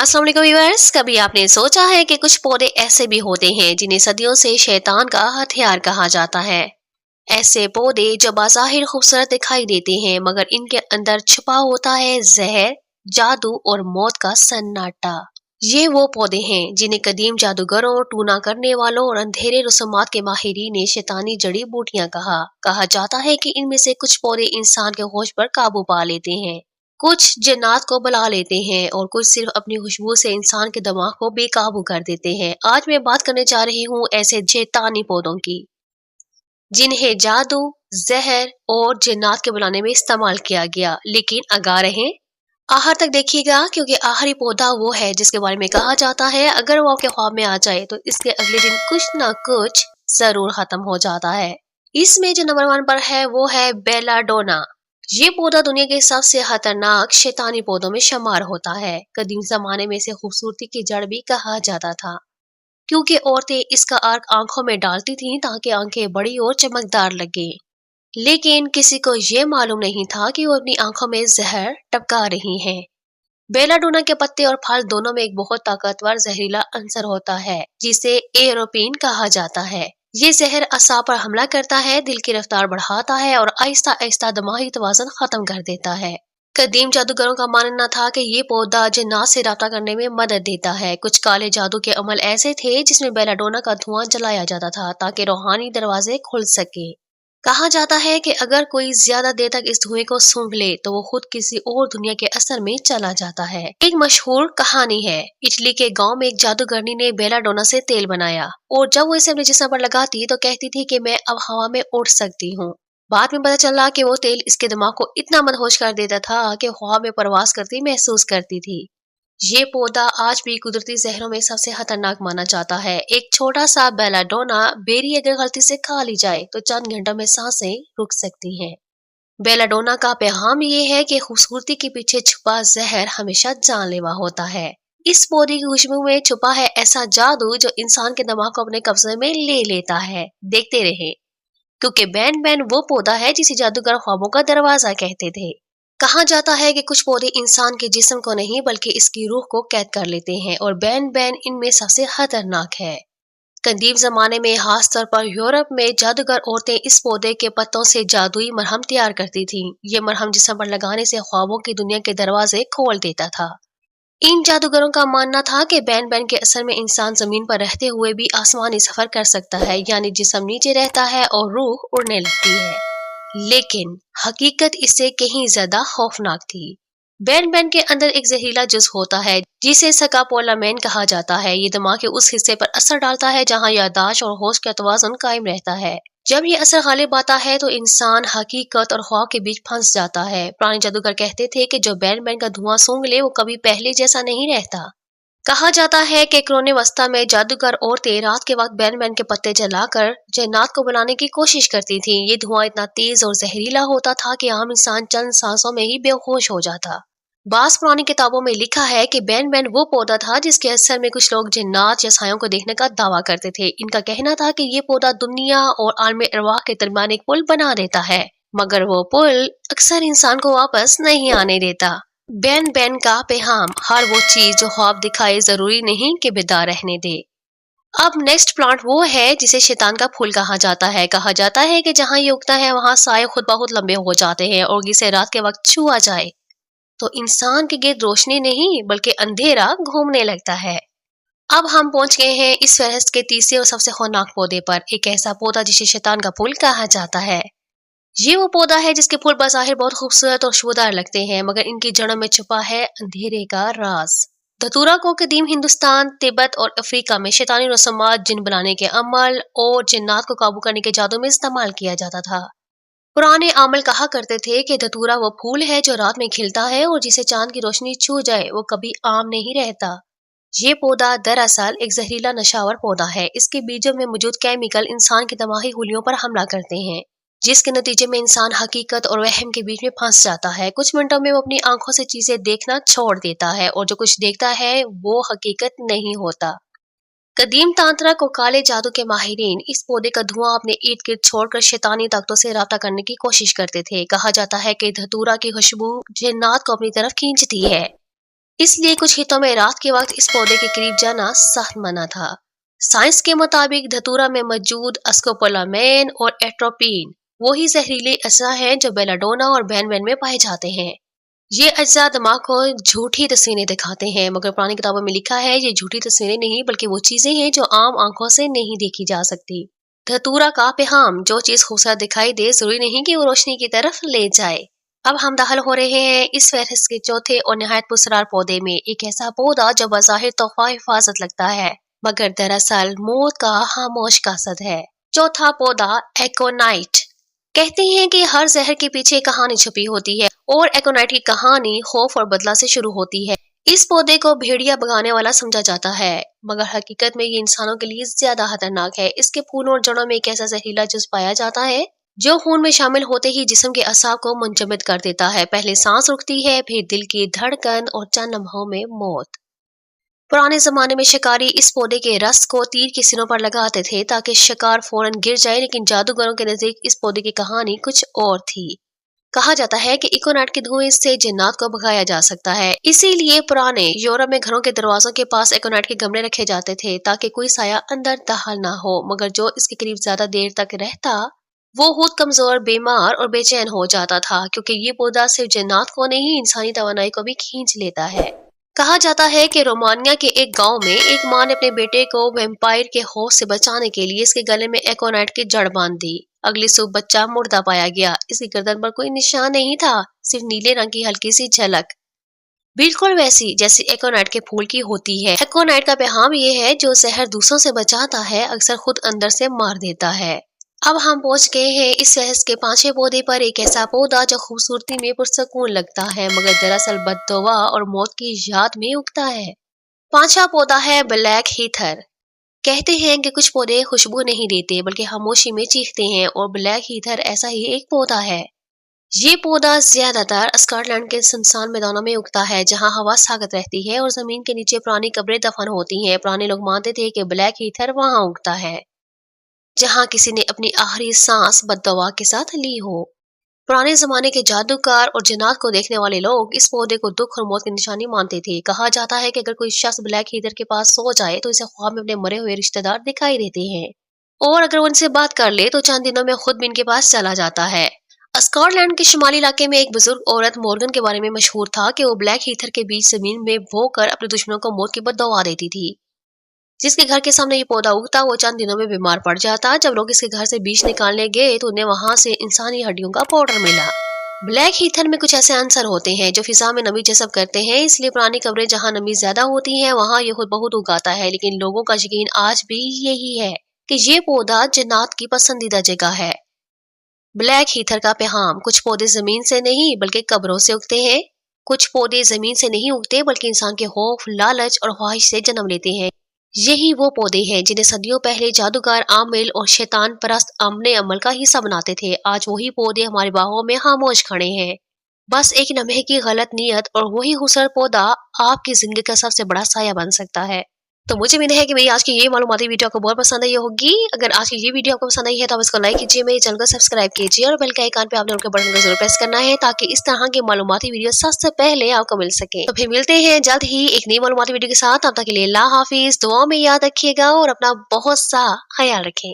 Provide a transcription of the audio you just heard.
अस्सलाम वालेकुम व्यूअर्स। कभी आपने सोचा है कि कुछ पौधे ऐसे भी होते हैं जिन्हें सदियों से शैतान का हथियार कहा जाता है। ऐसे पौधे जो बाज़ाहिर खूबसूरत दिखाई देते हैं मगर इनके अंदर छुपा होता है जहर, जादू और मौत का सन्नाटा। ये वो पौधे हैं जिन्हें कदीम जादूगरों, टूना करने वालों और अंधेरे रसूमात के माहिरीन ने शैतानी जड़ी बूटियां कहा जाता है कि इनमें से कुछ पौधे इंसान के होश पर काबू पा लेते हैं, कुछ जिन्नात को बुला लेते हैं और कुछ सिर्फ अपनी खुशबू से इंसान के दिमाग को बेकाबू कर देते हैं। आज मैं बात करने जा रही हूँ ऐसे शैतानी पौधों की जिन्हें जादू, जहर और जिन्नात के बुलाने में इस्तेमाल किया गया। लेकिन आगाह रहें, आखिर तक देखिएगा क्योंकि आखिरी पौधा वो है जिसके बारे में कहा जाता है अगर वो आपके ख्वाब में आ जाए तो इसके अगले दिन कुछ ना कुछ जरूर खत्म हो जाता है। इसमें जो नंबर 1 पर है वो है बेलाडोना। ये पौधा दुनिया के सबसे खतरनाक शैतानी पौधों में शुमार होता है। कदीम जमाने में इसे खूबसूरती की जड़ भी कहा जाता था क्योंकि औरतें इसका अर्क आंखों में डालती थीं ताकि आंखें बड़ी और चमकदार लगे। लेकिन किसी को ये मालूम नहीं था कि वो अपनी आंखों में जहर टपका रही हैं। बेलाडोना के पत्ते और फल दोनों में एक बहुत ताकतवर जहरीला अंसर होता है जिसे एरोपिन कहा जाता है। ये जहर असाब पर हमला करता है, दिल की रफ्तार बढ़ाता है और आहिस्ता आहिस्ता दिमागी तवाज़ुन खत्म कर देता है। कदीम जादूगरों का मानना था कि ये पौधा जिन्नात से राब्ता करने में मदद देता है। कुछ काले जादू के अमल ऐसे थे जिसमें बेलाडोना का धुआं जलाया जाता था ताकि रूहानी दरवाजे खुल सके। कहा जाता है कि अगर कोई ज्यादा देर तक इस धुएं को सूंघ ले तो वो खुद किसी और दुनिया के असर में चला जाता है। एक मशहूर कहानी है, इटली के गांव में एक जादूगरनी ने बेलाडोना से तेल बनाया और जब वो इसे अपने जिस्म पर लगाती तो कहती थी कि मैं अब हवा में उड़ सकती हूँ। बाद में पता चला कि वो तेल इसके दिमाग को इतना मदहोश कर देता था कि हवा में परवास करती महसूस करती थी। ये पौधा आज भी कुदरती जहरों में सबसे खतरनाक माना जाता है। एक छोटा सा बेलाडोना बेरी अगर गलती से खा ली जाए तो चंद घंटों में सांसें रुक सकती हैं। बेलाडोना का पैगाम ये है कि खूबसूरती के पीछे छुपा जहर हमेशा जानलेवा होता है। इस पौधे की खुशबू में छुपा है ऐसा जादू जो इंसान के दिमाग को अपने कब्जे में ले लेता है। देखते रहे क्योंकि बैन बैन वो पौधा है जिसे जादूगर ख्वाबों का दरवाजा कहते थे। कहा जाता है कि कुछ पौधे इंसान के जिस्म को नहीं बल्कि इसकी रूह को कैद कर लेते हैं और बैन बैन इनमें सबसे खतरनाक है। कदीम जमाने में खास तौर पर यूरोप में जादूगर औरतें इस पौधे के पत्तों से जादुई मरहम तैयार करती थीं। ये मरहम जिस्म पर लगाने से ख्वाबों की दुनिया के दरवाजे खोल देता था। इन जादूगरों का मानना था कि बैन बैन के असर में इंसान जमीन पर रहते हुए भी आसमानी सफर कर सकता है, यानी जिस्म नीचे रहता है और रूह उड़ने लगती है। लेकिन हकीकत इससे कहीं ज्यादा खौफनाक थी। बैन बैन के अंदर एक जहरीला जुज होता है जिसे सकापोलामेन कहा जाता है। ये दिमाग के उस हिस्से पर असर डालता है जहां याददाश्त और होश का तवाज़ुन कायम रहता है। जब ये असर गालिब आता है तो इंसान हकीकत और ख्वाब के बीच फंस जाता है। पुराने जादूगर कहते थे कि जो बैन बैन का धुआं सूंघ ले वो कभी पहले जैसा नहीं रहता। कहा जाता है कि क्रोने वस्ता में जादूगर औरतें रात के वक्त बैन बैन के पत्ते जलाकर जन्नात को बुलाने की कोशिश करती थीं। ये धुआं इतना तेज और जहरीला होता था कि आम इंसान चंद सांसों में ही बेहोश हो जाता। बास पुरानी किताबों में लिखा है कि बैन बैन वो पौधा था जिसके असर में कुछ लोग जिन्नात या सायों को देखने का दावा करते थे। इनका कहना था कि ये पौधा दुनिया और आलम अरवाह के दरमियान एक पुल बना देता है, मगर वो पुल अक्सर इंसान को वापस नहीं आने देता। बैन बैन का पैगाम, हर वो चीज जो ख्वाब दिखाए जरूरी नहीं कि बेदार रहने दे। अब नेक्स्ट प्लांट वो है जिसे शैतान का फूल कहा जाता है। कहा जाता है कि जहाँ ये उगता है वहाँ साए खुद बहुत लंबे हो जाते हैं और इसे रात के वक्त छुआ जाए तो इंसान के गिर्द रोशनी नहीं बल्कि अंधेरा घूमने लगता है। अब हम पहुंच गए हैं इस फहरिस्त के तीसरे और सबसे खौफनाक पौधे पर, एक ऐसा पौधा जिसे शैतान का फूल कहा जाता है। ये वो पौधा है जिसके फूल बज़ाहिर बहुत खूबसूरत और खुशबूदार लगते हैं मगर इनकी जड़ों में छुपा है अंधेरे का राज। धतूरा को कदीम हिंदुस्तान, तिब्बत और अफ्रीका में शैतानी रस्मात, जिन बनाने के अमल और जिन्नात को काबू करने के जादू में इस्तेमाल किया जाता था। पुराने आमल कहा करते थे कि धतूरा वो फूल है जो रात में खिलता है और जिसे चांद की रोशनी छू जाए वो कभी आम नहीं रहता। ये पौधा दरअसल एक जहरीला नशावर पौधा है। इसके बीजों में मौजूद केमिकल इंसान की दिमागी गुलियों पर हमला करते हैं जिसके नतीजे में इंसान हकीकत और वहम के बीच में फंस जाता है। कुछ मिनटों में वो अपनी आंखों से चीजें देखना छोड़ देता है और जो कुछ देखता है वो हकीकत नहीं होता। कदीम तांत्रिक और काले जादू के माहिरीन इस पौधे का धुआं अपने इर्द गिर्द छोड़कर शैतानी ताकतों से राब्ता करने की कोशिश करते थे। कहा जाता है कि धतूरा की खुशबू जिन्नात को अपनी तरफ खींचती है اس لیے کچھ حصوں میں رات کے وقت اس پودے کے قریب جانا سخت منع تھا۔ سائنس کے مطابق دھتورا میں موجود اسکوپولامین اور ایٹروپین وہی زہریلے اجزاء ہیں جو بیلاڈونا اور بین میں پائے جاتے ہیں۔ یہ اجزاء دماغ کو جھوٹی تصویریں دکھاتے ہیں، مگر پرانی کتابوں میں لکھا ہے یہ جھوٹی تصویریں نہیں بلکہ وہ چیزیں ہیں جو عام آنکھوں سے نہیں دیکھی جا سکتی۔ دھتورا کا پیغام جو چیز خوبصورت دکھائی دے ضروری نہیں کہ وہ روشنی کی طرف لے جائے۔ اب ہم داخل ہو رہے ہیں اس فہرست کے چوتھے اور نہایت پراسرار پودے میں، ایک ایسا پودا جو بظاہر تحفہ حفاظت لگتا ہے مگر دراصل موت کا خاموش قاصد ہے۔ چوتھا پودا ایکونائٹ۔ کہتے ہیں کہ ہر زہر کے پیچھے کہانی چھپی ہوتی ہے اور ایکونائٹ کی کہانی خوف اور بدلہ سے شروع ہوتی ہے۔ اس پودے کو بھیڑیا بگانے والا سمجھا جاتا ہے مگر حقیقت میں یہ انسانوں کے لیے زیادہ خطرناک ہے۔ اس کے پھولوں اور جڑوں میں ایک ایسا زہریلا جز پایا جاتا ہے جو خون میں شامل ہوتے ہی جسم کے اعصاب کو منجمد کر دیتا ہے۔ پہلے سانس رکتی ہے، پھر دل کی دھڑکن اور چند لمحوں میں موت۔ پرانے زمانے میں شکاری اس پودے کے رس کو تیر کے سروں پر لگاتے تھے تاکہ شکار فوراً گر جائے، لیکن جادوگروں کے نزدیک اس پودے کی کہانی کچھ اور تھی۔ کہا جاتا ہے کہ ایکونائٹ کے دھوئیں سے جنات کو بھگایا جا سکتا ہے، اسی لیے پرانے یورپ میں گھروں کے دروازوں کے پاس ایکونائٹ کے گملے رکھے جاتے تھے تاکہ کوئی سایہ اندر داخل نہ ہو، مگر جو اس کے قریب زیادہ دیر تک رہتا وہ خود کمزور، بیمار اور بے چین ہو جاتا تھا، کیونکہ یہ پودا صرف جنات کو نہیں انسانی توانائی کو بھی کھینچ لیتا ہے۔ کہا جاتا ہے کہ رومانیہ کے ایک گاؤں میں ایک ماں نے اپنے بیٹے کو ویمپائر کے خوف سے بچانے کے لیے اس کے گلے میں ایکونائٹ کی جڑ باندھ دی۔ اگلی صبح بچہ مردہ پایا گیا، اس کی گردن پر کوئی نشان نہیں تھا، صرف نیلے رنگ کی ہلکی سی جھلک، بالکل ویسی جیسی ایکونائٹ کے پھول کی ہوتی ہے۔ ایکونائٹ کا پیغام یہ ہے جو زہر دوسروں سے بچاتا ہے اکثر خود اندر سے مار دیتا ہے۔ اب ہم پہنچ گئے ہیں اس فہرست کے پانچویں پودے پر، ایک ایسا پودا جو خوبصورتی میں پرسکون لگتا ہے مگر دراصل بددعا اور موت کی یاد میں اگتا ہے۔ پانچواں پودا ہے بلیک ہیتھر۔ کہتے ہیں کہ کچھ پودے خوشبو نہیں دیتے بلکہ خاموشی میں چیختے ہیں، اور بلیک ہیتھر ایسا ہی ایک پودا ہے۔ یہ پودا زیادہ تر اسکاٹ لینڈ کے سنسان میدانوں میں اگتا ہے جہاں ہوا ساکت رہتی ہے اور زمین کے نیچے پرانی قبریں دفن ہوتی ہیں۔ پرانے لوگ مانتے تھے کہ بلیک ہیتھر وہاں اگتا ہے جہاں کسی نے اپنی آخری سانس بددعا کے ساتھ لی ہو۔ پرانے زمانے کے جادوگر اور جنات کو دیکھنے والے لوگ اس پودے کو دکھ اور موت کی نشانی مانتے تھے۔ کہا جاتا ہے کہ اگر کوئی شخص بلیک ہیتھر کے پاس سو جائے تو اسے خواب میں اپنے مرے ہوئے رشتہ دار دکھائی دیتے ہیں، اور اگر وہ ان سے بات کر لے تو چند دنوں میں خود بھی ان کے پاس چلا جاتا ہے۔ اسکاٹ لینڈ کے شمالی علاقے میں ایک بزرگ عورت مورگن کے بارے میں مشہور تھا کہ وہ بلیک ہیتھر کے بیچ زمین میں بو کر اپنے دشمنوں کو موت کی بددعا دیتی تھی۔ جس کے گھر کے سامنے یہ پودا اگتا وہ چند دنوں میں بیمار پڑ جاتا۔ جب لوگ اس کے گھر سے بیج نکالنے گئے تو انہیں وہاں سے انسانی ہڈیوں کا پاؤڈر ملا۔ بلیک ہیتھر میں کچھ ایسے عنصر ہوتے ہیں جو فضا میں نمی جذب کرتے ہیں، اس لیے پرانی قبریں جہاں نمی زیادہ ہوتی ہیں وہاں یہ خود بخود اگاتا ہے، لیکن لوگوں کا یقین آج بھی یہی ہے کہ یہ پودا جنات کی پسندیدہ جگہ ہے۔ بلیک ہیتھر کا پیغام: کچھ پودے زمین سے نہیں بلکہ قبروں سے اگتے ہیں۔ کچھ پودے زمین سے نہیں اگتے بلکہ انسان کے خوف، لالچ اور خواہش سے جنم لیتے ہیں۔ یہی وہ پودے ہیں جنہیں صدیوں پہلے جادوگر، عامل اور شیطان پرست اپنے عمل کا حصہ بناتے تھے۔ آج وہی پودے ہمارے باغوں میں خاموش کھڑے ہیں، بس ایک لمحے کی غلط نیت اور وہی خوبصورت پودا آپ کی زندگی کا سب سے بڑا سایہ بن سکتا ہے۔ تو مجھے امید ہے کہ میری آج کی یہ معلوماتی ویڈیو آپ کو بہت پسند آئی ہوگی۔ اگر آج کی یہ ویڈیو آپ کو پسند آئی ہے تو آپ اس کو لائک کیجیے، میرے چینل کو سبسکرائب کیجیے اور بیل کے آئیکن پہ آپ نے بٹن کو ضرور پریس کرنا ہے تاکہ اس طرح کی معلوماتی ویڈیو سب سے پہلے آپ کو مل سکے۔ تو پھر ملتے ہیں جلد ہی ایک نئی معلوماتی ویڈیو کے ساتھ، تب تک کے لیے اللہ حافظ، دعاؤں میں یاد رکھیے گا اور اپنا بہت سا خیال رکھیں۔